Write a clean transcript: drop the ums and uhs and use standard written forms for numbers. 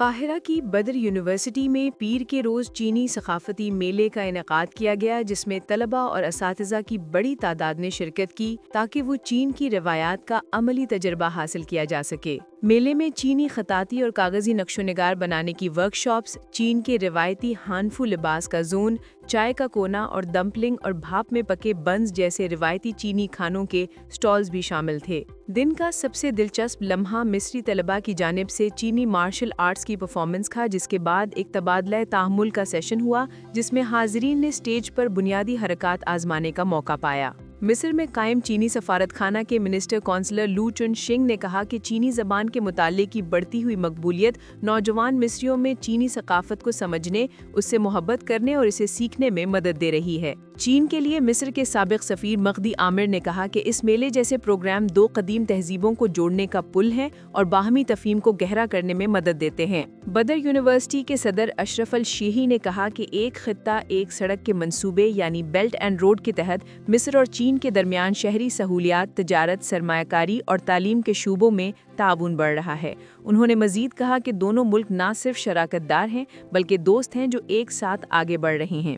قاہرہ کی بدر یونیورسٹی میں پیر کے روز چینی ثقافتی میلے کا انعقاد کیا گیا، جس میں طلبہ اور اساتذہ کی بڑی تعداد نے شرکت کی تاکہ وہ چین کی روایات کا عملی تجربہ حاصل کیا جا سکے۔ میلے میں چینی خطاطی اور کاغذی نقش و نگار بنانے کی ورکشاپس، چین کے روایتی ہانفو لباس کا زون، چائے کا کونا اور دمپلنگ اور بھاپ میں پکے بنز جیسے روایتی چینی کھانوں کے سٹالز بھی شامل تھے۔ دن کا سب سے دلچسپ لمحہ مصری طلباء کی جانب سے چینی مارشل آرٹس کی پرفارمنس تھا، جس کے بعد ایک تبادلہ تحمل کا سیشن ہوا جس میں حاضرین نے اسٹیج پر بنیادی حرکات آزمانے کا موقع پایا۔ مصر میں قائم چینی سفارت خانہ کے منسٹر کونسلر لو چن شنگ نے کہا کہ چینی زبان کے مطالعے کی بڑھتی ہوئی مقبولیت نوجوان مصریوں میں چینی ثقافت کو سمجھنے، اس سے محبت کرنے اور اسے سیکھنے میں مدد دے رہی ہے۔ چین کے لیے مصر کے سابق سفیر مغدی عامر نے کہا کہ اس میلے جیسے پروگرام دو قدیم تہذیبوں کو جوڑنے کا پل ہیں اور باہمی تفہیم کو گہرا کرنے میں مدد دیتے ہیں۔ بدر یونیورسٹی کے صدر اشرف الشیحی نے کہا کہ ایک خطہ ایک سڑک کے منصوبے یعنی بیلٹ اینڈ روڈ کے تحت مصر اور چین کے درمیان شہری سہولیات، تجارت، سرمایہ کاری اور تعلیم کے شعبوں میں تعاون بڑھ رہا ہے۔ انہوں نے مزید کہا کہ دونوں ملک نہ صرف شراکت دار ہیں بلکہ دوست ہیں جو ایک ساتھ آگے بڑھ رہے ہیں۔